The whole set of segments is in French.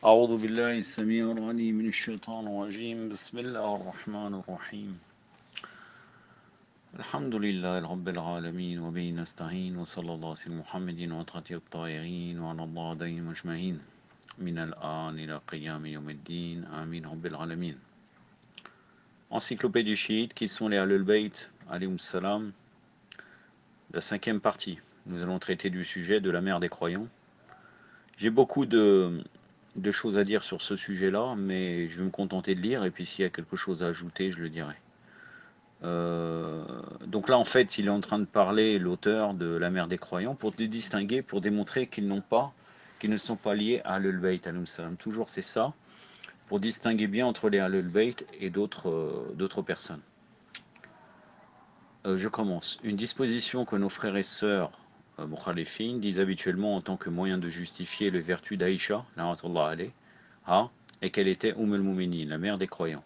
أعوذ بالله السميع العليم من الشيطان الرجيم بسم الله الرحمن الرحيم الحمد لله رب العالمين وبه نستعين وصلى الله على محمد وطهة الطاهرين وعلى الله دائم أجمعين من الآن إلى قيام يوم الدين آمين رب العالمين. Encyclopédie chiite, qui sont les Ahlul Bayt, alayhim salam, la cinquième partie. Nous allons traiter du sujet de la mère des croyants. J'ai beaucoup de choses à dire sur ce sujet-là, mais je vais me contenter de lire, et puis s'il y a quelque chose à ajouter, je le dirai. Donc là, en fait, il est en train de parler, l'auteur, de la mère des croyants, pour les distinguer, pour démontrer qu'ils ne sont pas liés à Ahlul Bayt, alayhim salam. Toujours c'est ça, pour distinguer bien entre les Ahlul Bayt et d'autres personnes. Je commence. Une disposition que nos frères et sœurs Mukhalifin disent habituellement en tant que moyen de justifier les vertus d'Aïcha, et qu'elle était al-Muminin, la mère des croyants.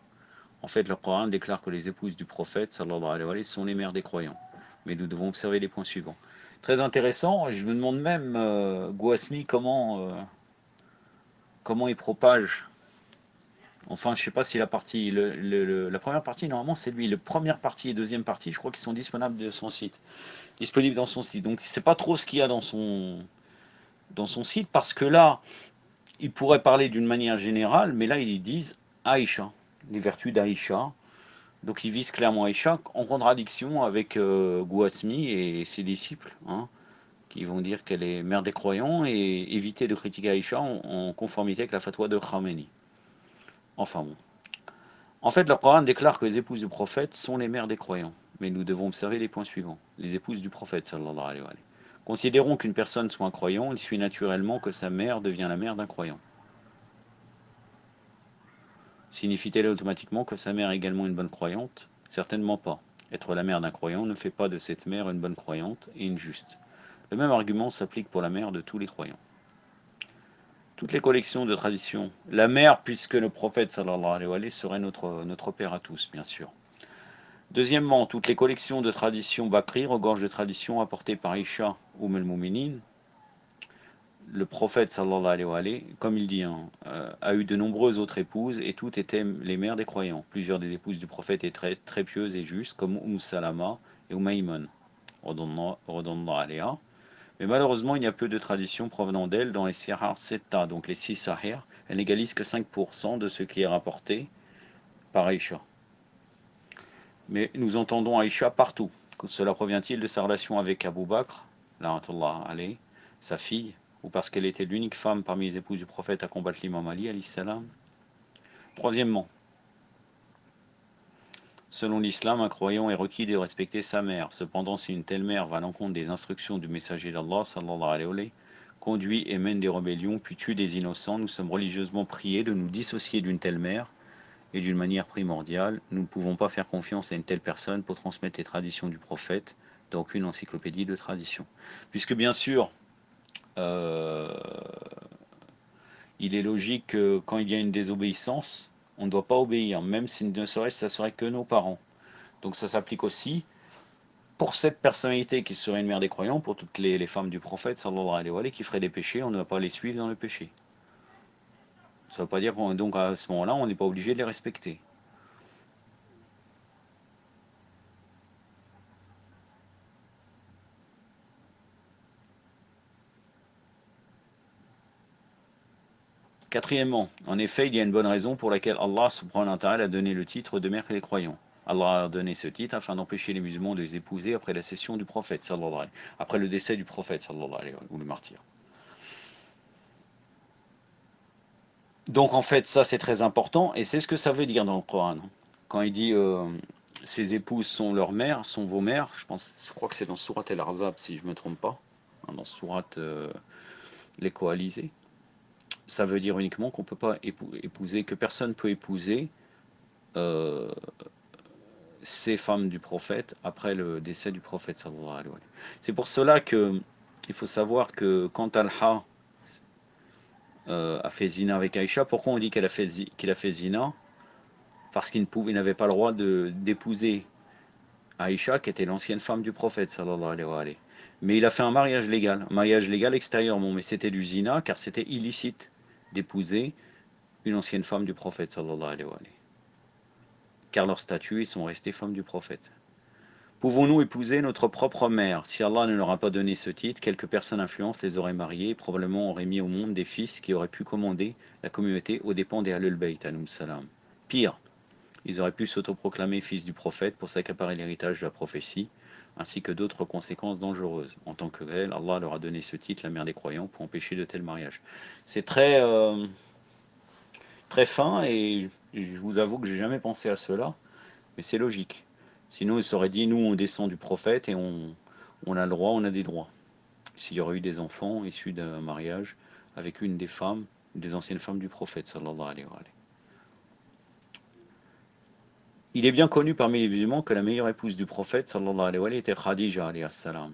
En fait, le Coran déclare que les épouses du prophète sallallahu alayhi wa sallam sont les mères des croyants. Mais nous devons observer les points suivants. Très intéressant, je me demande même, Gouasmi, comment il propage. Enfin, je ne sais pas si la partie, la première partie, normalement, c'est lui. La première partie et deuxième partie, je crois qu'ils sont disponibles de son site. Disponibles dans son site. Donc, c'est pas trop ce qu'il y a dans son site, parce que là, ils pourraient parler d'une manière générale, mais là, ils disent Aïcha, les vertus d'Aïcha. Donc, ils visent clairement Aïcha, en contradiction avec Gouasmi et ses disciples, hein, qui vont dire qu'elle est mère des croyants et éviter de critiquer Aïcha en conformité avec la fatwa de Khamenei. Enfin bon. En fait, le Coran déclare que les épouses du prophète sont les mères des croyants. Mais nous devons observer les points suivants. Les épouses du prophète, sallallahu alayhi wa sallam. Considérons qu'une personne soit un croyant, il suit naturellement que sa mère devient la mère d'un croyant. Signifie-t-elle automatiquement que sa mère est également une bonne croyante? Certainement pas. Être la mère d'un croyant ne fait pas de cette mère une bonne croyante et une juste. Le même argument s'applique pour la mère de tous les croyants. Toutes les collections de traditions. La mère, puisque le prophète sallallahu alayhi wa sallam serait notre père à tous, bien sûr. Deuxièmement, toutes les collections de traditions Bakri regorgent de traditions apportées par Isha ou al-Muminin. Le prophète, sallallahu alayhi wa sallam, comme il dit, a eu de nombreuses autres épouses et toutes étaient les mères des croyants. Plusieurs des épouses du prophète étaient très, très pieuses et justes, comme Salama et Maïmon. Mais malheureusement, il y a peu de traditions provenant d'elle dans les Sihar Setta, donc les 6 Sahir. Elles n'égalisent que 5% de ce qui est rapporté par Aïcha. Mais nous entendons Aïcha partout. Cela provient-il de sa relation avec Abu Bakr, sa fille, ou parce qu'elle était l'unique femme parmi les épouses du prophète à combattre l'imam Ali, alayhi salam? Troisièmement, selon l'islam, un croyant est requis de respecter sa mère. Cependant, si une telle mère va à l'encontre des instructions du messager d'Allah, sallallahu alayhi wa sallam, conduit et mène des rébellions, puis tue des innocents, nous sommes religieusement priés de nous dissocier d'une telle mère. Et d'une manière primordiale, nous ne pouvons pas faire confiance à une telle personne pour transmettre les traditions du prophète dans aucune encyclopédie de tradition. Puisque bien sûr, euh, il est logique que quand il y a une désobéissance, on ne doit pas obéir, même si ne serait-ce ça serait que nos parents. Donc ça s'applique aussi pour cette personnalité qui serait une mère des croyants, pour toutes les femmes du prophète, sallallahu alayhi wa sallam, qui feraient des péchés, on ne va pas les suivre dans le péché. Ça ne veut pas dire qu'à ce moment-là, on n'est pas obligé de les respecter. Quatrièmement, en effet, il y a une bonne raison pour laquelle Allah subhanahu wa ta'ala a donné le titre de mère des croyants. Allah a donné ce titre afin d'empêcher les musulmans de les épouser après la cession du prophète, sallallahu alayhi wa sallam, après le décès du prophète, sallallahu alayhi wa sallam, ou le martyr. Donc en fait, ça c'est très important, et c'est ce que ça veut dire dans le Coran. Quand il dit ces épouses sont leurs mères, sont vos mères, je crois que c'est dans Surat al-Ahzab, si je ne me trompe pas, dans Surat les coalisés. Ça veut dire uniquement qu'on ne peut pas épouser, que personne ne peut épouser euh, ces femmes du prophète après le décès du prophète, sallallahu alayhi wa sallam. C'est pour cela que il faut savoir que quand Talha a fait zina avec Aïcha, pourquoi on dit qu'il a fait zina? Parce qu'il n'avait pas le droit d'épouser Aïcha, qui était l'ancienne femme du prophète, sallallahu alayhi wa sallam. Mais il a fait un mariage légal extérieurement, mais c'était du zina car c'était illicite d'épouser une ancienne femme du prophète, sallallahu alayhi wa sallam. Car leurs statuts sont restés femmes du prophète. Pouvons-nous épouser notre propre mère? Si Allah ne leur a pas donné ce titre, quelques personnes influentes les auraient mariés et probablement auraient mis au monde des fils qui auraient pu commander la communauté aux dépens des Ahlul Bayt, alayhim salam. Pire, ils auraient pu s'autoproclamer fils du prophète pour s'accaparer l'héritage de la prophétie, ainsi que d'autres conséquences dangereuses. En tant que tel, Allah leur a donné ce titre, la mère des croyants, pour empêcher de tels mariages. C'est très fin et je vous avoue que j'ai jamais pensé à cela, mais c'est logique. Sinon, il serait dit, nous, on descend du prophète et on a le droit, on a des droits. S'il y aurait eu des enfants issus d'un mariage avec une des femmes, des anciennes femmes du prophète, sallallahu alayhi wa sallam. Il est bien connu parmi les musulmans que la meilleure épouse du prophète, sallallahu alayhi wa sallam, était Khadija, alayhi salam.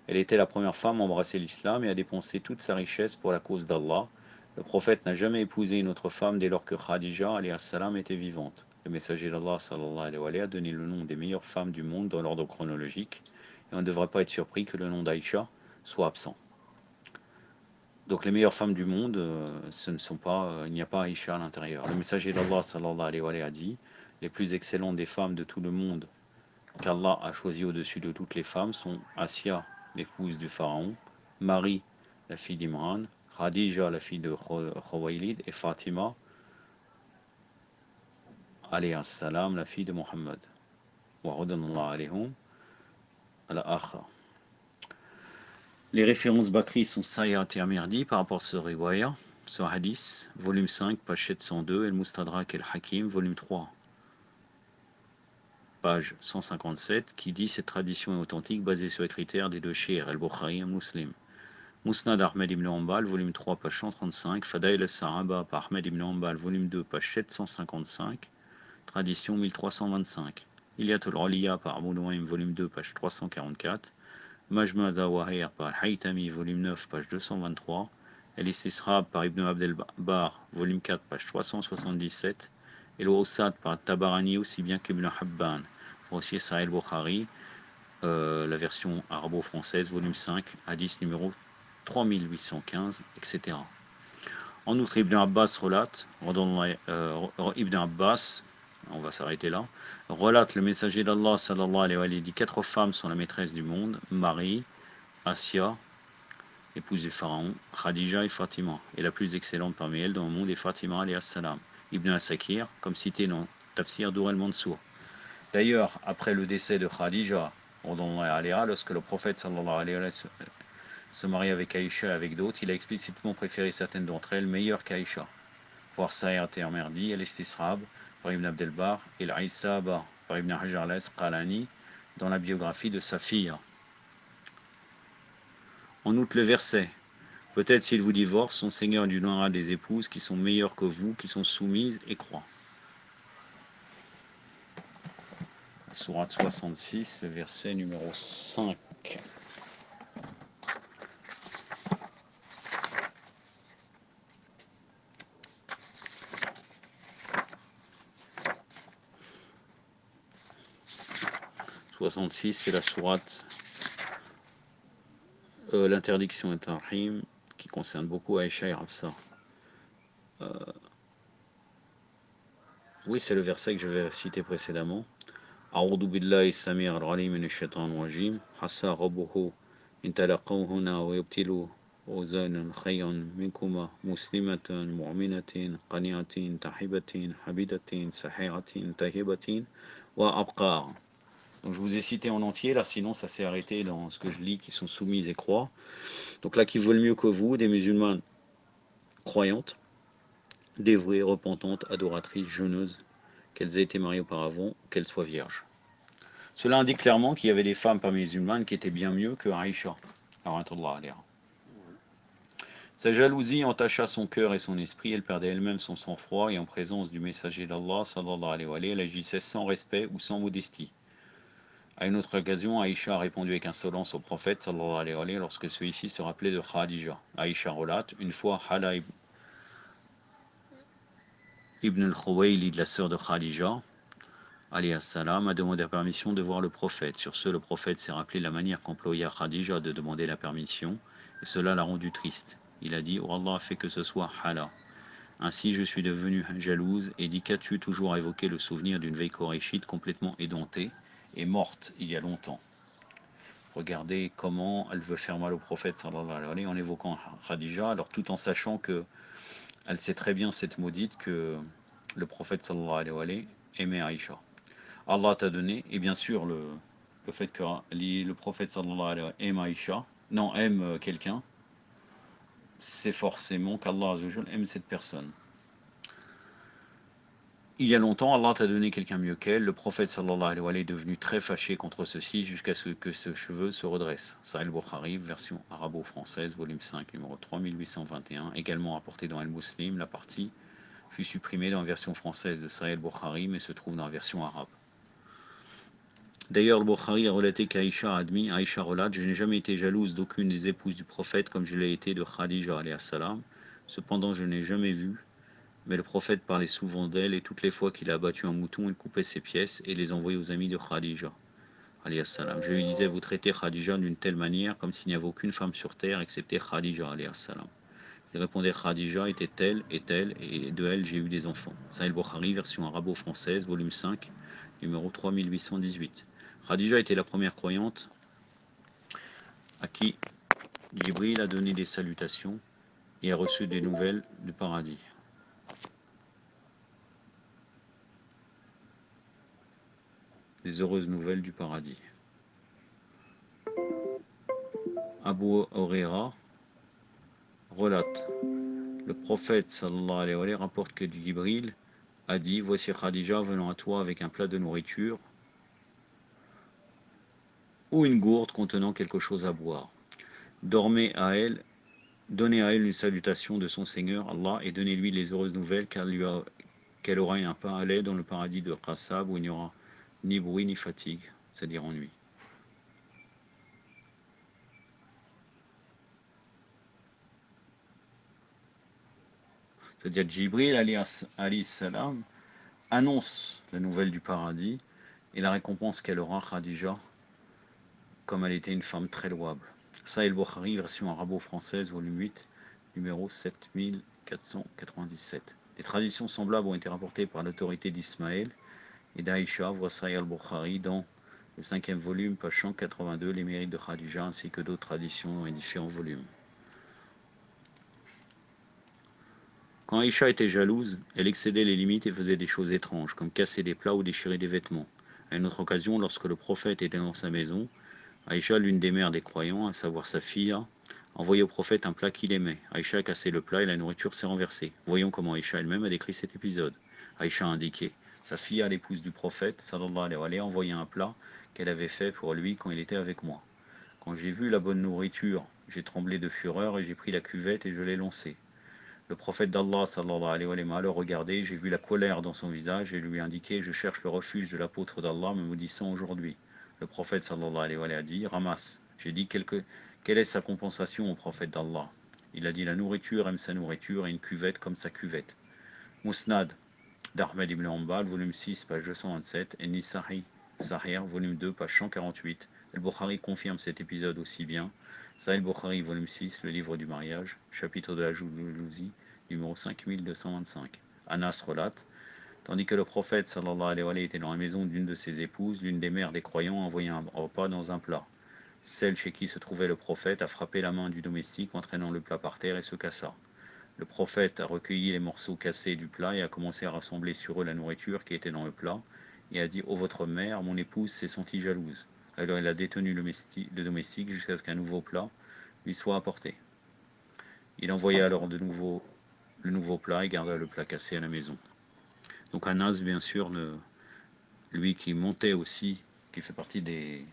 Elle était la première femme à embrasser l'islam et à dépenser toute sa richesse pour la cause d'Allah. Le prophète n'a jamais épousé une autre femme dès lors que Khadija, alayhi salam, était vivante. Le messager d'Allah sallallahu alayhi wa sallam a donné le nom des meilleures femmes du monde dans l'ordre chronologique, et on ne devrait pas être surpris que le nom d'Aïcha soit absent. Donc les meilleures femmes du monde, ce ne sont pas, il n'y a pas Aïcha à l'intérieur. Le messager d'Allah sallallahu alayhi wa sallam a dit, les plus excellentes des femmes de tout le monde qu'Allah a choisi au-dessus de toutes les femmes sont Assia, l'épouse du pharaon, Marie, la fille d'Imran, Khadija, la fille de Khuwaylid, et Fatima, alayhi salam, la fille de Mohammed. Les références Bakri sont Sayat et Amirdi par rapport à ce riwaya, ce hadith, volume 5, page 702, et le Mustadrak et le Hakim, volume 3, page 157, qui dit cette tradition est authentique basée sur les critères des deux Cheikh, al-Bukhari et Muslim. Musnad Ahmed ibn Hanbal, volume 3, page 135, Fadail al-Sahaba par Ahmed ibn Hanbal, volume 2, page 755, tradition 1325. Ilyatul Aliya par Abu Nuaym, volume 2, page 344, Majma Zawahir par Haytami, volume 9, page 223, El-Istisrab par Ibn Abdel Bar, volume 4, page 377, et l'Awsat par Tabarani, aussi bien qu'Ibn Habban, aussi Sahih Bukhari, la version arabo-française, volume 5, hadith numéro 3815, etc. En outre, Ibn Abbas relate, Ibn Abbas, on va s'arrêter là, relate le messager d'Allah, sallallahu alayhi wa sallam, dit 4 femmes sont la maîtresse du monde, Marie, Assia, épouse du pharaon, Khadija et Fatima, et la plus excellente parmi elles dans le monde est Fatima alayhi salam. Ibn Asakir, comme cité dans Tafsir d'Ur al-Mansour. D'ailleurs, après le décès de Khadija, lorsque le prophète sallallahu alayhi wa sallam se marie avec Aïcha et avec d'autres, il a explicitement préféré certaines d'entre elles meilleures qu'Aïcha. Voir Sa'ir Termerdi, El-Istisrab, par Ibn Abdelbar, et l'Aïsaba, par Ibn Hajar al-Asqalani, dans la biographie de sa fille. En outre, le verset, peut-être s'il vous divorce, son Seigneur lui donnera des épouses qui sont meilleures que vous, qui sont soumises et croient. Sourate 66, le verset numéro 5. C'est la sourate l'interdiction et Tahrim qui concerne beaucoup Aïcha et Hafsa. Oui, c'est le verset que je vais citer précédemment. A'udhu billahi samir al-alim minash shaitanir rajim. Hassa rabbuhu in talaqawhunna wa yubtilu وزانا خيرا منكما مسلمة مؤمنة قنيعة تحبة حبيدة سحيرة تهبة وأبقار. Donc je vous ai cité en entier, là sinon ça s'est arrêté dans ce que je lis qui sont soumises et croient. Donc là qui veulent mieux que vous, des musulmanes croyantes, dévouées, repentantes, adoratrices, jeûneuses, qu'elles aient été mariées auparavant, qu'elles soient vierges. Cela indique clairement qu'il y avait des femmes parmi les musulmanes qui étaient bien mieux que Aïcha. Sa jalousie entacha son cœur et son esprit, elle perdait elle-même son sang-froid et en présence du messager d'Allah, sallallahu alayhi wa sallam, elle agissait sans respect ou sans modestie. À une autre occasion, Aïcha a répondu avec insolence au prophète sallallahu alayhi wa sallam lorsque celui-ci se rappelait de Khadija. Aïcha relate, une fois Hala ibn al-Khuwaylid, la sœur de Khadija, alayhi salam, a demandé la permission de voir le prophète. Sur ce, le prophète s'est rappelé la manière qu'employa Khadija de demander la permission, et cela l'a rendu triste. Il a dit, oh Allah, fait que ce soit Hala. Ainsi, je suis devenue jalouse et dit qu'as-tu toujours à évoquer le souvenir d'une vieille Koréchite complètement édentée et morte il y a longtemps. Regardez comment elle veut faire mal au prophète sallallahu alayhi wa sallam en évoquant Khadija, alors tout en sachant que elle sait très bien cette maudite que le prophète sallallahu alayhi wa sallam aimait Aïcha. Allah t'a donné, et bien sûr le fait que le prophète sallallahu alayhi wa sallam aime Aïcha, non, aime quelqu'un, c'est forcément qu'Allah azza wa jalla aime cette personne. Il y a longtemps, Allah t'a donné quelqu'un mieux qu'elle. Le prophète sallallahu alayhi wa sallam est devenu très fâché contre ceci jusqu'à ce que ce cheveu se redresse. Sahih al-Bukhari, version arabo-française, volume 5, numéro 3821, également rapporté dans Al-Muslim. La partie fut supprimée dans la version française de Sahih al-Bukhari, mais se trouve dans la version arabe. D'ailleurs, le Bukhari a relaté qu'Aïcha a admis, Aïcha relate, je n'ai jamais été jalouse d'aucune des épouses du prophète comme je l'ai été de Khadija alayhi salam. Cependant, je n'ai jamais vu. Mais le prophète parlait souvent d'elle, et toutes les fois qu'il a abattu un mouton, il coupait ses pièces et les envoyait aux amis de Khadija. Je lui disais, vous traitez Khadija d'une telle manière, comme s'il n'y avait aucune femme sur terre excepté Khadija. Il répondait, Khadija était telle et telle, et de elle j'ai eu des enfants. Sahih al-Bukhari, version arabo-française, volume 5, numéro 3818. Khadija était la première croyante à qui Jibril a donné des salutations et a reçu des nouvelles du paradis. Des heureuses nouvelles du paradis. Abu Huraira relate, le prophète sallallahu alayhi wa sallam rapporte que Jibril a dit, voici Khadija venant à toi avec un plat de nourriture ou une gourde contenant quelque chose à boire. Donnez à elle une salutation de son Seigneur Allah et donnez-lui les heureuses nouvelles qu'elle aura un pain à lait dans le paradis de Qassab où il n'y aura ni bruit ni fatigue, c'est-à-dire ennui. C'est-à-dire Jibril alayhi salam annonce la nouvelle du paradis et la récompense qu'elle aura, Khadija, comme elle était une femme très louable. Sahih al-Bukhari, version arabo-française, volume 8, numéro 7497. Des traditions semblables ont été rapportées par l'autorité d'Ismaël et d'Aïcha, voit Sahih al-Bukhari dans le 5e volume, page 182, les mérites de Khadija, ainsi que d'autres traditions dans les différents volumes. Quand Aïcha était jalouse, elle excédait les limites et faisait des choses étranges, comme casser des plats ou déchirer des vêtements. À une autre occasion, lorsque le prophète était dans sa maison, Aïcha, l'une des mères des croyants, à savoir sa fille, envoyait au prophète un plat qu'il aimait. Aïcha a cassé le plat et la nourriture s'est renversée. Voyons comment Aïcha elle-même a décrit cet épisode. Aïcha a indiqué, sa fille, l'épouse du prophète, sallallahu alayhi wa sallam, envoyait un plat qu'elle avait fait pour lui quand il était avec moi. Quand j'ai vu la bonne nourriture, j'ai tremblé de fureur et j'ai pris la cuvette et je l'ai lancée. Le prophète d'Allah sallallahu alayhi wa sallam m'a alors regardé, j'ai vu la colère dans son visage et lui ai indiqué, je cherche le refuge de l'apôtre d'Allah me maudissant aujourd'hui. Le prophète sallallahu alayhi wa sallam a dit, ramasse. J'ai dit, quelle est sa compensation au prophète d'Allah? Il a dit, la nourriture aime sa nourriture et une cuvette comme sa cuvette. Musnad d'Ahmed ibn Hanbal, volume 6, page 227, et Nisa'i Sahir, volume 2, page 148. Al-Bukhari confirme cet épisode aussi bien. Sahih al-Bukhari, volume 6, le livre du mariage, chapitre de la jalousie, numéro 5225. Anas relate, tandis que le prophète sallallahu alayhi wa sallam était dans la maison d'une de ses épouses, l'une des mères des croyants envoyait un repas dans un plat. Celle chez qui se trouvait le prophète a frappé la main du domestique, entraînant le plat par terre et se cassa. Le prophète a recueilli les morceaux cassés du plat et a commencé à rassembler sur eux la nourriture qui était dans le plat, et a dit, ô votre mère, mon épouse s'est sentie jalouse. Alors il a détenu le domestique jusqu'à ce qu'un nouveau plat lui soit apporté. Il envoya alors le nouveau plat et garda le plat cassé à la maison. Donc Anas, bien sûr, lui qui montait aussi, qui fait partie des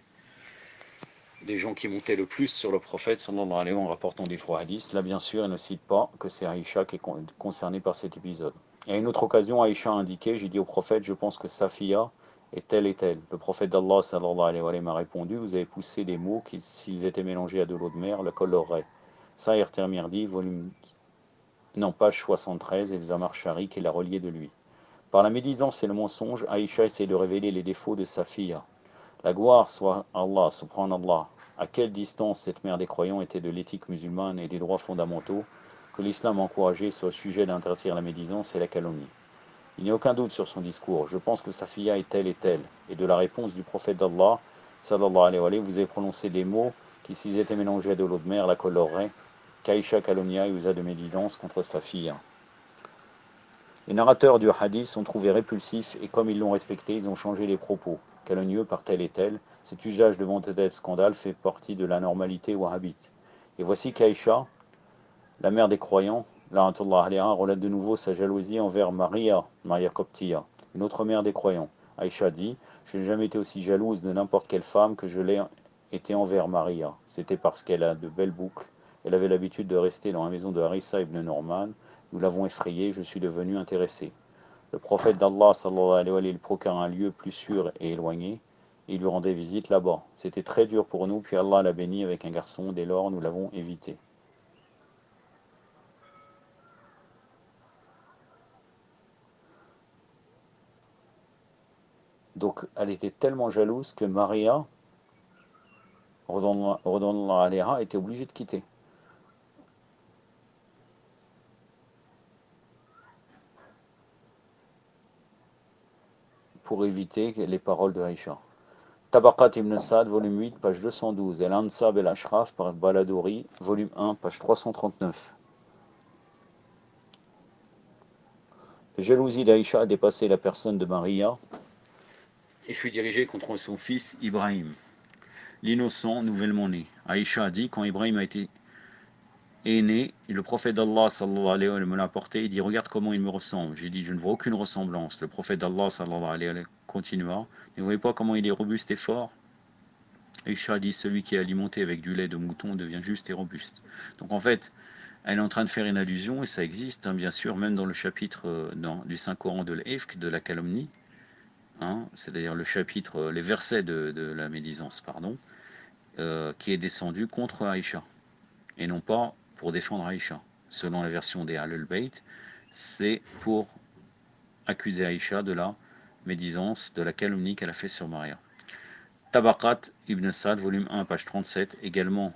gens qui montaient le plus sur le prophète, sallallahu alayhi wa sallam, en rapportant des fois hadiths, là bien sûr, il ne cite pas que c'est Aïcha qui est concernée par cet épisode. Et à une autre occasion, Aïcha a indiqué, j'ai dit au prophète, je pense que Safiya est telle et telle. Le prophète d'Allah sallallahu alayhi wa sallam a répondu, vous avez poussé des mots qui, s'ils étaient mélangés à de l'eau de mer, le colorerait. Sahih Tirmidhi, page 73, et le Zamarchari qui l'a relié de lui. Par la médisance et le mensonge, Aïcha essaie de révéler les défauts de Safiya. La gloire soit Allah, subhanallah. À quelle distance cette mère des croyants était de l'éthique musulmane et des droits fondamentaux que l'islam a encouragé sur le sujet d'interdire la médisance et la calomnie. Il n'y a aucun doute sur son discours. Je pense que Safiya est telle et telle. Et de la réponse du prophète d'Allah, sallallahu alayhi wa sallam, vous avez prononcé des mots qui, s'ils étaient mélangés à de l'eau de mer, la coloreraient. Qu'Aïcha calonia et usa de médisance contre Safiya. Les narrateurs du hadith sont trouvés répulsifs et comme ils l'ont respecté, ils ont changé les propos. Calomnieux par tel et tel, cet usage devant tel scandale fait partie de la normalité wahhabite. Et voici qu'Aïcha, la mère des croyants, la'anatullah alayha, relate de nouveau sa jalousie envers Maria Qibtiya, une autre mère des croyants. Aïcha dit, je n'ai jamais été aussi jalouse de n'importe quelle femme que je l'ai été envers Maria. C'était parce qu'elle a de belles boucles. Elle avait l'habitude de rester dans la maison de Harissa ibn Norman. Nous l'avons effrayée, je suis devenu intéressé. Le prophète d'Allah sallallahu alayhi wa sallam procure un lieu plus sûr et éloigné, et il lui rendait visite là-bas. C'était très dur pour nous, puis Allah l'a béni avec un garçon, dès lors nous l'avons évité. Donc elle était tellement jalouse que Maria, redonnant alayha, était obligée de quitter. Pour éviter les paroles de Aïcha. Tabaqat ibn Sa'd, volume 8, page 212. El Ansab el Ashraf par Baladouri, volume 1, page 339. La jalousie d'Aïcha a dépassé la personne de Maria et fut dirigée contre son fils Ibrahim, l'innocent nouvellement né. Aïcha a dit, quand Ibrahim est né, le prophète d'Allah sallallahu alayhi wa sallam me l'a apporté, il dit, regarde comment il me ressemble. J'ai dit, je ne vois aucune ressemblance. Le prophète d'Allah sallallahu alayhi wa sallam continua, ne voyez pas comment il est robuste et fort? Aïcha dit, celui qui est alimenté avec du lait de mouton devient juste et robuste. Donc en fait, elle est en train de faire une allusion, et ça existe, hein, bien sûr, même dans le chapitre du Saint-Coran de l'Ifk, de la calomnie, hein, c'est-à-dire le chapitre, les versets de la médisance, pardon, qui est descendu contre Aïcha, et non pas pour défendre Aïcha. Selon la version des Ahlul Bayt, c'est pour accuser Aïcha de la médisance, de la calomnie qu'elle a fait sur Maria. Tabaqat ibn Sa'd, volume 1, page 37, également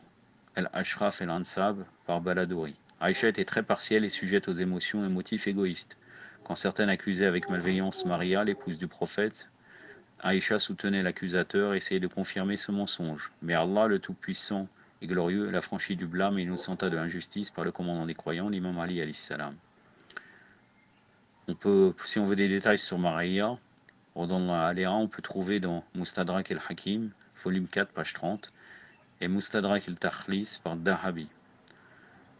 Al-Ashraf et l'Ansab par Baladouri. Aïcha était très partielle et sujette aux émotions et motifs égoïstes. Quand certaines accusaient avec malveillance Maria, l'épouse du prophète, Aïcha soutenait l'accusateur et essayait de confirmer ce mensonge. Mais Allah, le Tout-Puissant et Glorieux, l'a franchie du blâme et innocenta de l'injustice par le commandant des croyants, l'imam Ali alayhi salam. Si on veut des détails sur Maria, on peut trouver dans Mustadrak el-Hakim, volume 4, page 30, et Mustadrak el-Takhlis par Dahabi.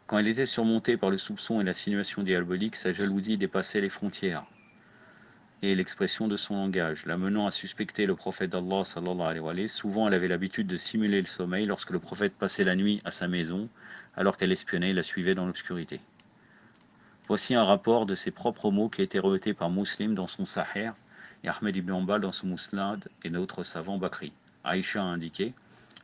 Quand elle était surmontée par le soupçon et l'insinuation diabolique, sa jalousie dépassait les frontières et l'expression de son langage, l'amenant à suspecter le prophète d'Allah sallallahu alayhi wa sallam. Souvent, elle avait l'habitude de simuler le sommeil lorsque le prophète passait la nuit à sa maison, alors qu'elle espionnait et la suivait dans l'obscurité. Voici un rapport de ses propres mots qui a été rejeté par Muslim dans son Sahih et Ahmed ibn Hanbal dans son Musnad et notre savant Bakri. Aïcha a indiqué,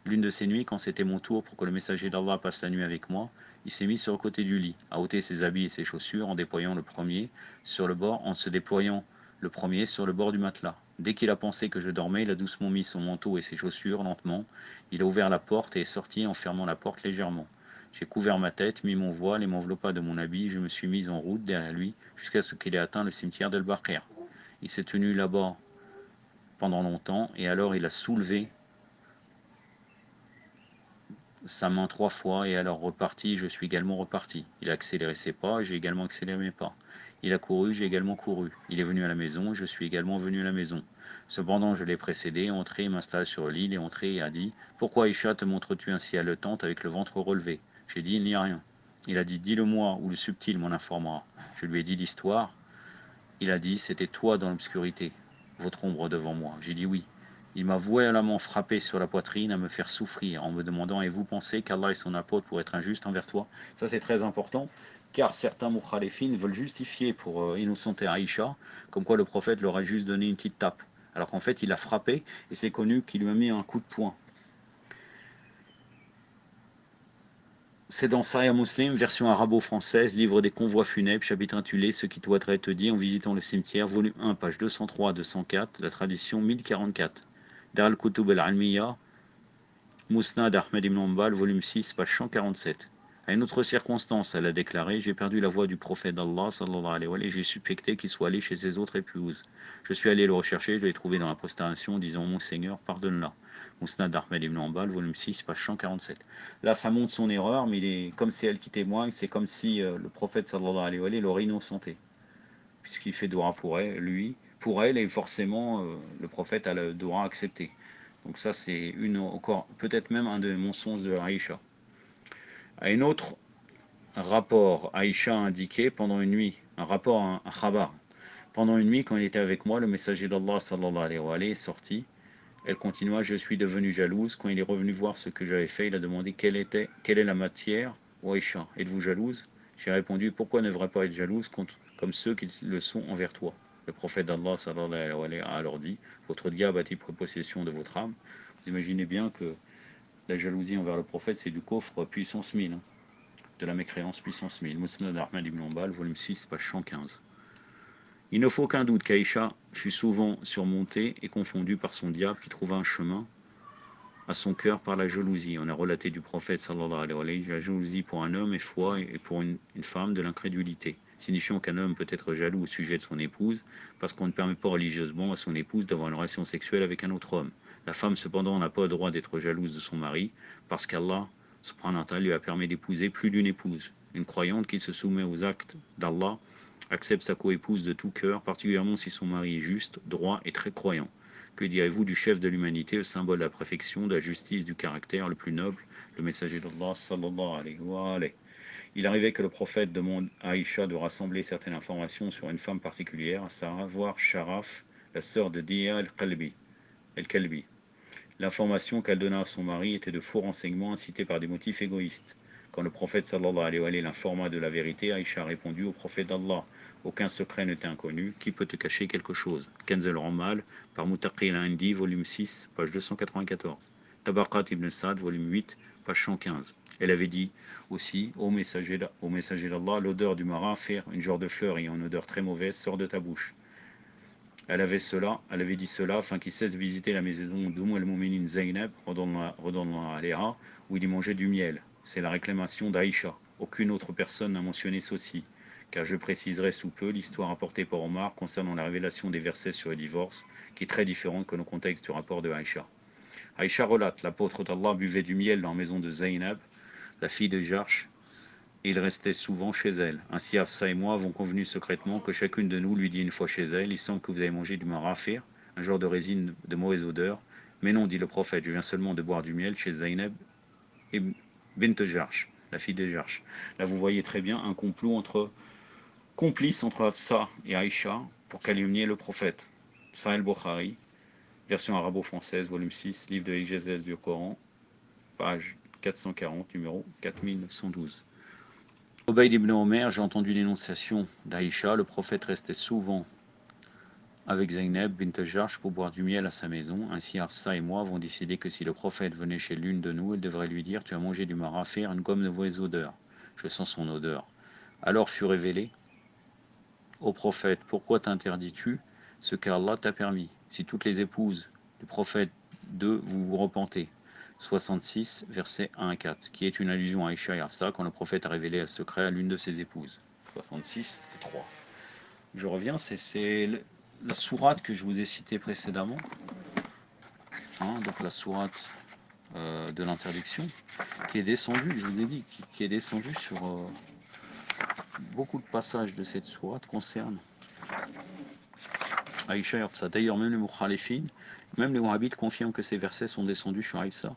l'une de ces nuits, quand c'était mon tour pour que le messager d'Allah passe la nuit avec moi, il s'est mis sur le côté du lit, a ôté ses habits et ses chaussures en déployant le premier sur le bord, en se déployant le premier sur le bord du matelas. Dès qu'il a pensé que je dormais, il a doucement mis son manteau et ses chaussures lentement. Il a ouvert la porte et est sorti en fermant la porte légèrement. J'ai couvert ma tête, mis mon voile et m'enveloppa de mon habit. Je me suis mis en route derrière lui jusqu'à ce qu'il ait atteint le cimetière d'El-Baqir. Il s'est tenu là-bas pendant longtemps et alors il a soulevé sa main 3 fois et alors reparti, je suis également reparti. Il a accéléré ses pas et j'ai également accéléré mes pas. Il a couru, j'ai également couru. Il est venu à la maison, je suis également venu à la maison. Cependant, je l'ai précédé, entré, m'installe sur le lit, il est entré et a dit « Pourquoi, Aïcha, te montres-tu ainsi haletante avec le ventre relevé ?» J'ai dit « Il n'y a rien. » Il a dit « Dis-le-moi, ou le subtil m'en informera. » Je lui ai dit l'histoire. Il a dit « C'était toi dans l'obscurité, votre ombre devant moi. » J'ai dit « Oui. » Il m'a violemment frappé sur la poitrine à me faire souffrir en me demandant « Et vous pensez qu'Allah est son apôtre pour être injuste envers toi ?» Ça c'est très important, car certains mukhalifines veulent justifier pour innocenter Aïcha, comme quoi le prophète leur a juste donné une petite tape. Alors qu'en fait il a frappé, et c'est connu qu'il lui a mis un coup de poing. C'est dans Sahih Muslim, version arabo-française, livre des convois funèbres, chapitre intitulé « Ce qui doit être dit en visitant le cimetière », volume 1, page 203-204, la tradition 1044. Dar al-Kutub al-Almiya, Musnad Ahmed ibn Hanbal, volume 6, page 147. À une autre circonstance, elle a déclaré: j'ai perdu la voix du prophète d'Allah, sallallahu alayhi wa sallam, et j'ai suspecté qu'il soit allé chez ses autres épouses. Je suis allé le rechercher, je l'ai trouvé dans la prosternation, disant: mon Seigneur, pardonne-la. Mousnad Ahmed ibn Hanbal, volume 6, page 147. Là, ça montre son erreur, mais comme c'est elle qui témoigne, c'est comme si le prophète sallallahu alayhi wa sallam l'aurait innocenté, puisqu'il fait doua pour elle, pour elle, et forcément, le prophète a le doua accepté. Donc ça, c'est encore peut-être même un des mensonges de Aïcha. À une autre rapport, Aïcha a indiqué pendant une nuit, un rapport, un khabar. Pendant une nuit, quand il était avec moi, le messager d'Allah sallallahu alayhi wa sallam est sorti. Elle continua: je suis devenue jalouse. Quand il est revenu voir ce que j'avais fait, il a demandé quelle est la matière. Ô Aïcha, êtes-vous jalouse? J'ai répondu: pourquoi ne devrais pas être jalouse comme ceux qui le sont envers toi? Le prophète d'Allah sallallahu alayhi wa sallam a alors dit: votre diable a-t-il pris possession de votre âme? Vous imaginez bien que la jalousie envers le prophète, c'est du coffre puissance 1000. De la mécréance puissance 1000. Mousnad Ahmed ibn Hanbal, volume 6, page 115. Il ne faut aucun doute qu'Aïcha fut souvent surmontée et confondue par son diable qui trouva un chemin à son cœur par la jalousie. On a relaté du prophète sallallahu alayhi wa sallam: la jalousie pour un homme est foi, et pour une femme de l'incrédulité, signifiant qu'un homme peut être jaloux au sujet de son épouse parce qu'on ne permet pas religieusement à son épouse d'avoir une relation sexuelle avec un autre homme. La femme cependant n'a pas le droit d'être jalouse de son mari parce qu'Allah subhanahu wa ta'ala lui a permis d'épouser plus d'une épouse. Une croyante qui se soumet aux actes d'Allah accepte sa coépouse de tout cœur, particulièrement si son mari est juste, droit et très croyant. Que direz-vous du chef de l'humanité, le symbole de la perfection, de la justice, du caractère le plus noble, le messager d'Allah sallallahu alayhi wa sallam? Il arrivait que le prophète demande à Aïcha de rassembler certaines informations sur une femme particulière, à savoir Sharaf, la sœur de Diya el-Kalbi. L'information qu'elle donna à son mari était de faux renseignements incités par des motifs égoïstes. Quand le prophète sallallahu alayhi wa sallam l'informa de la vérité, Aïcha a répondu au prophète d'Allah: aucun secret ne t'est inconnu, qui peut te cacher quelque chose? Kanz al-Ramal, par Mutaqi al-Indi, volume 6, page 294. Tabaqat ibn Sa'd, volume 8, page 115. Elle avait dit aussi: ô messager d'Allah, l'odeur du marin, une genre de fleur ayant une odeur très mauvaise, sort de ta bouche. Elle avait dit cela afin qu'il cesse de visiter la maison d'Umm al-Mu'minin Zaynab, redonnant aléha, où il y mangeait du miel. C'est la réclamation d'Aïcha. Aucune autre personne n'a mentionné ceci, car je préciserai sous peu l'histoire rapportée par Omar concernant la révélation des versets sur le divorce, qui est très différente que le contexte du rapport de Aïcha. Aïcha relate: l'apôtre d'Allah buvait du miel dans la maison de Zaynab, la fille de Jarsh, et il restait souvent chez elle. Ainsi Hafsa et moi avons convenu secrètement que chacune de nous lui dit une fois chez elle: il semble que vous avez mangé du marafir, un genre de résine de mauvaise odeur. Mais non, dit le prophète, je viens seulement de boire du miel chez Zaynab et Bint Jarsh, la fille de Jarsh. Là vous voyez très bien un complice entre Hafsa et Aïcha pour calomnier le prophète. Sahih Bukhari, version arabo-française, volume 6, livre de l'exégèse du Coran, page 440, numéro 4912. Obaïd ibn Omer, j'ai entendu l'énonciation d'Aïcha: le prophète restait souvent avec Zaynab bint Jarsh pour boire du miel à sa maison. Ainsi Hafsa et moi avons décidé que si le prophète venait chez l'une de nous, elle devrait lui dire: tu as mangé du marafir, une gomme de mauvaise odeur. Je sens son odeur. Alors fut révélé au prophète: pourquoi t'interdis-tu ce qu'Allah t'a permis? Si toutes les épouses du prophète vous vous repentez. 66, versets 1 à 4, qui est une allusion à Aïcha et Hafsa quand le prophète a révélé un secret à l'une de ses épouses. 66 et 3. Je reviens, c'est la sourate que je vous ai citée précédemment, donc la sourate de l'interdiction, qui est descendue, je vous ai dit, qui est descendue sur beaucoup de passages de cette sourate concernent Aïcha et Hafsa. D'ailleurs, même les Mukhalifin, même les Wahhabites confirment que ces versets sont descendus sur Aïcha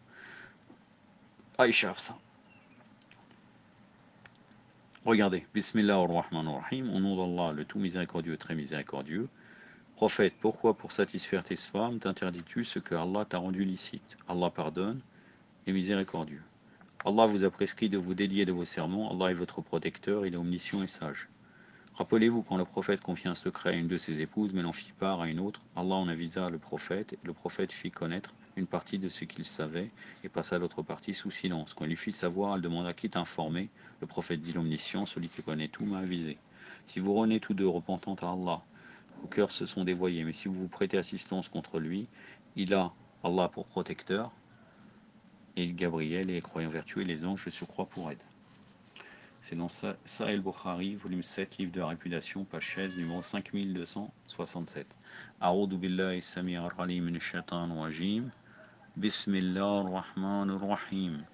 et Hafsa. Regardez, Bismillahir-Rahmanir-Rahim, au nom d'Allah, le tout miséricordieux, très miséricordieux. Prophète, pourquoi pour satisfaire tes femmes t'interdis-tu ce que Allah t'a rendu licite? Allah pardonne et miséricordieux. Allah vous a prescrit de vous délier de vos serments. Allah est votre protecteur, il est omniscient et sage. Rappelez-vous quand le prophète confia un secret à une de ses épouses, mais l'en fit part à une autre. Allah en avisa le prophète, et le prophète fit connaître une partie de ce qu'il savait et passa l'autre partie sous silence. Quand il lui fit savoir, elle demanda: qui t'a informé? Le prophète dit: l'omniscient, celui qui connaît tout, m'a avisé. Si vous renez tous deux repentant à Allah, vos cœurs se sont dévoyés, mais si vous vous prêtez assistance contre lui, il a Allah pour protecteur, et Gabriel et les croyants vertueux et les anges de surcroît pour aide. C'est dans Sahih Bukhari, volume 7, livre de la réputation, page 16, numéro 5267. A'udhu billahi samir al-alim min ash-shaytan rajim. Bismillah ar-Rahman ar-Rahim.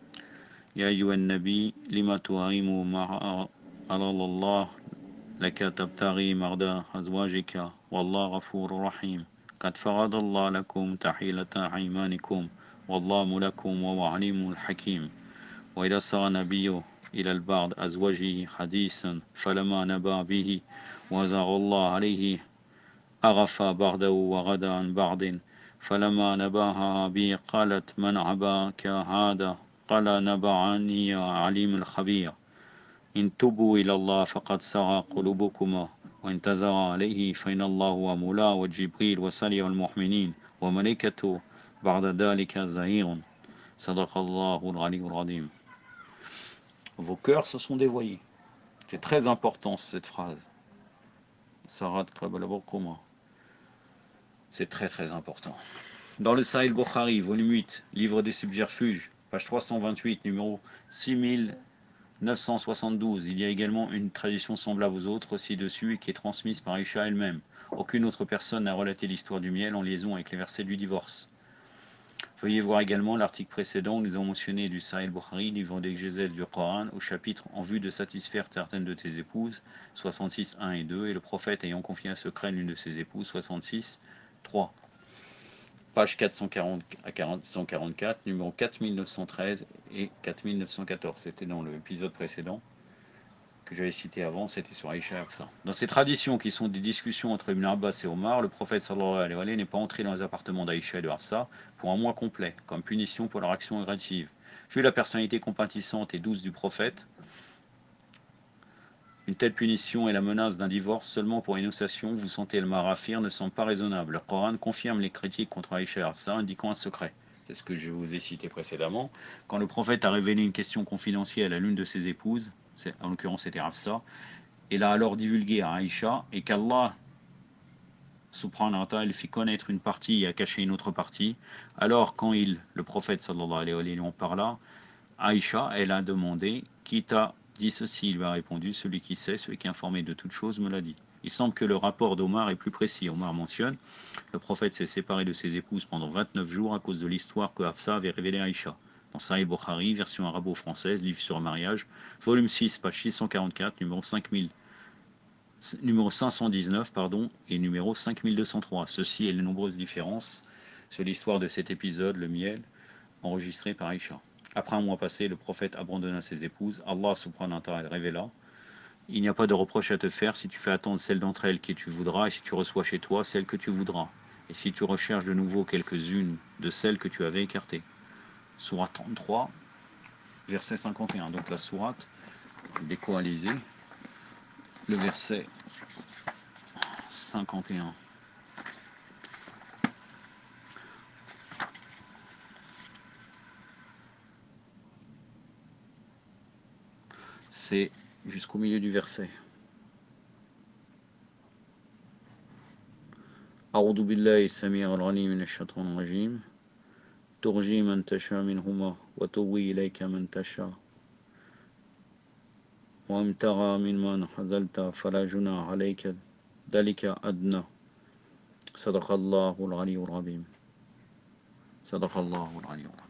Ya ayyuhan nabi, lima tu'imu ma'a Allah laka tabtaghi marda azwajika wallahu ghafurur rahim. Qad faradallahu lakum tahilata aymanikum wallahu lakum wa huwa alimul hakim. وإذا سار النبي إلى البعض أزواجه حديثا فلما نبأ به وزغ الله عليه أغفى بعده وغدا عن بعض فلما نباها به قالت من عباك هذا قال نبعني عليم الخبير إن تبوا إلى الله فقد سغى قلوبكما وإن تزغى عليه فإن الله هو مولاه وجبريل وسلي المؤمنين وملائكته بعد ذلك زهير صدق الله العلي العظيم. Vos cœurs se sont dévoyés. C'est très important cette phrase. Sarat Kabbalabokoma. C'est très très important. Dans le Sahih Bukhari, volume 8, livre des subterfuges, page 328, numéro 6972, il y a également une tradition semblable aux autres ci-dessus et qui est transmise par Aïcha elle-même. Aucune autre personne n'a relaté l'histoire du miel en liaison avec les versets du divorce. Veuillez voir également l'article précédent où nous avons mentionné du Sahih Bukhari, livre d'exégèse du Coran, au chapitre En vue de satisfaire certaines de tes épouses, 66, 1 et 2, et le prophète ayant confié un secret à l'une de ses épouses, 66, 3. Page 440 à 444, numéro 4913 et 4914. C'était dans l'épisode précédent que j'avais cité avant, c'était sur Aïcha Hafsa. Dans ces traditions qui sont des discussions entre Ibn Abbas et Omar, le prophète sallallahu alayhi wa sallam n'est pas entré dans les appartements d'Aïcha et de Hafsa pour un mois complet, comme punition pour leur action agressive. Vu la personnalité compatissante et douce du prophète, une telle punition et la menace d'un divorce seulement pour énonciation, vous sentez le marafir, ne semble pas raisonnable. Le Coran confirme les critiques contre Aïcha et Hafsa, indiquant un secret. C'est ce que je vous ai cité précédemment. Quand le prophète a révélé une question confidentielle à l'une de ses épouses, en l'occurrence c'était Hafsa, il a alors divulgué à Aïcha et qu'Allah subhanahu wa ta'ala lui fit connaître une partie et a caché une autre partie. Alors quand le prophète sallallahu alayhi wa sallam en parla, Aïcha, elle a demandé qui t'a dit ceci. Il lui a répondu celui qui sait, celui qui est informé de toute chose me l'a dit. Il semble que le rapport d'Omar est plus précis. Omar mentionne le prophète s'est séparé de ses épouses pendant 29 jours à cause de l'histoire que Hafsa avait révélée à Aïcha. Dans Sahih Bukhari, version arabo-française, livre sur le mariage, volume 6, page 644, numéro 519, et numéro 5203. Ceci et les nombreuses différences sur l'histoire de cet épisode, le miel, enregistré par Aïcha. Après un mois passé, le prophète abandonna ses épouses. Allah subhanahu wa ta'ala révéla: il n'y a pas de reproche à te faire si tu fais attendre celle d'entre elles que tu voudras et si tu reçois chez toi celle que tu voudras. Et si tu recherches de nouveau quelques-unes de celles que tu avais écartées. Sourate 33, verset 51. Donc la sourate décoalisée, le verset 51. C'est jusqu'au milieu du verset. أعوذ بالله السميع العليم من الشيطان الرجيم ترجي من تشاء منهما وتوي إليك من تشاء وإن ترى ممن حزلت فلا جناح عليك ذلك أدنى صدق الله العلي العظيم صدق الله العلي العظيم.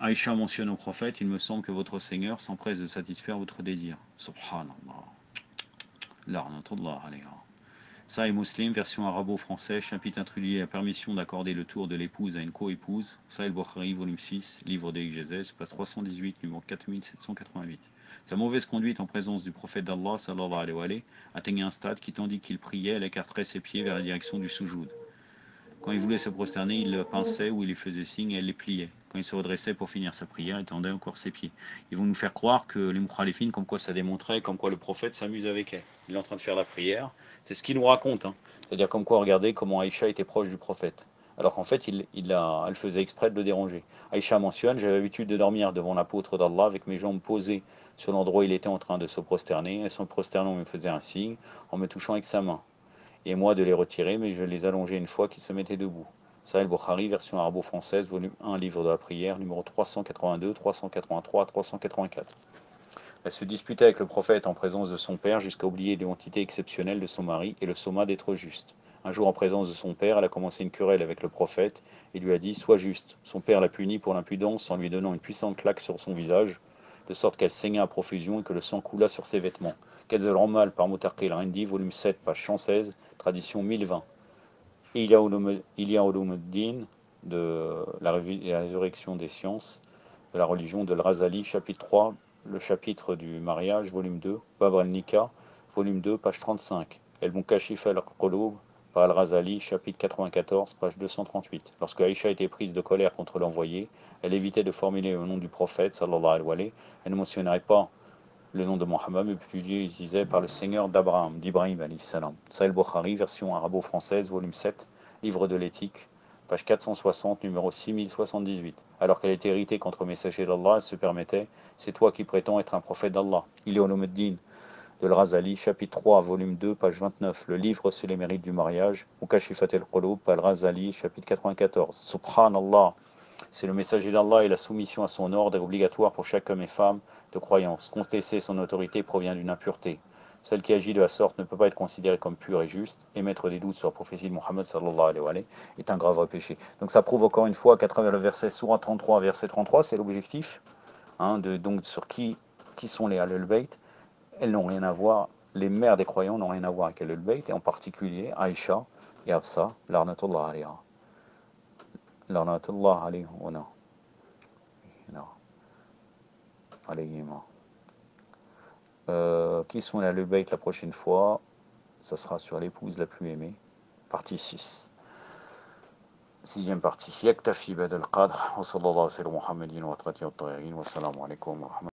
Aïcha mentionne au prophète: il me semble que votre Seigneur s'empresse de satisfaire votre désir. Subhanallah. La'natullah alayha. Sahih Muslim, version arabo-française, chapitre introduit la permission d'accorder le tour de l'épouse à une co-épouse. Sahih Bukhari, volume 6, livre d'exégèse, page 318, numéro 4788. Sa mauvaise conduite en présence du prophète d'Allah, sallallahu alayhi wa sallam, atteignait un stade qui, tandis qu'il priait, elle écarterait ses pieds vers la direction du soujoud. Quand il voulait se prosterner, il le pinçait ou il lui faisait signe et elle les pliait. Quand il se redressait pour finir sa prière, il tendait encore ses pieds. Ils vont nous faire croire que les mukhalifines, comme quoi ça démontrait, comme quoi le prophète s'amuse avec elle. Il est en train de faire la prière. C'est ce qu'il nous raconte. C'est-à-dire comme quoi, regardez comment Aïcha était proche du prophète. Alors qu'en fait, elle faisait exprès de le déranger. Aïcha mentionne: j'avais l'habitude de dormir devant l'apôtre d'Allah avec mes jambes posées sur l'endroit où il était en train de se prosterner. Et son prosternant me faisait un signe en me touchant avec sa main. Et moi de les retirer, mais je les allongeais une fois qu'ils se mettaient debout. Sahih Bukhari, version arabo-française, volume 1, livre de la prière, numéro 382, 383, 384. Elle se disputait avec le prophète en présence de son père jusqu'à oublier l'identité exceptionnelle de son mari et le soma d'être juste. Un jour, en présence de son père, elle a commencé une querelle avec le prophète et lui a dit « Sois juste ». Son père l'a punie pour l'impudence en lui donnant une puissante claque sur son visage, de sorte qu'elle saigna à profusion et que le sang coula sur ses vêtements. Kenz al-Rammal par Mutarqi al-Rindi, volume 7, page 116, tradition 1020. Et Ihya Ulumuddin, de la résurrection des sciences, de la religion de Al-Razali, chapitre 3, le chapitre du mariage, volume 2, Bab al-Nika, volume 2, page 35. El-Munkashif al-Qulub, par Al-Razali, chapitre 94, page 238. Lorsque Aïcha était prise de colère contre l'envoyé, elle évitait de formuler le nom du prophète, sallallahu alayhi wa sallam. Elle ne mentionnerait pas le nom de Mohammed, mais plutôt utilisé par le Seigneur d'Ibrahim alayhi salam. Sahih Bukhari, version arabo-française, volume 7, livre de l'éthique, page 460, numéro 6078. Alors qu'elle était héritée contre le messager d'Allah, elle se permettait « C'est toi qui prétends être un prophète d'Allah ». Il est Ulumuddin de Al-Razali, chapitre 3, volume 2, page 29. Le livre sur les mérites du mariage, Mukashifat al-Qulub, par Al-Razali, chapitre 94. Subhanallah. C'est le messager d'Allah et la soumission à son ordre est obligatoire pour chaque homme et femme de croyance. Contester son autorité provient d'une impureté. Celle qui agit de la sorte ne peut pas être considérée comme pure et juste. Émettre des doutes sur la prophétie de Mohammed sallallahu alayhi wa sallam est un grave péché. Donc ça prouve encore une fois qu'à travers le verset Surah 33, verset 33, c'est l'objectif. Donc sur qui sont les Ahlul Bayt. Elles n'ont rien à voir, les mères des croyants n'ont rien à voir avec Ahlul Bayt, et en particulier Aïcha et Hafsa, l'arnatullah alayha. L'arnatullah alayhuna. Qui sont les Ahlul Bayt la prochaine fois? Ça sera sur l'épouse la plus aimée. Partie 6. Sixième partie. Yaktafi bad al-qadr. Wa sallallahu alayhi wa sallam Muhammadin wa atrati wa ta'irin. Wa salamu alaykum wa rahmatullahi.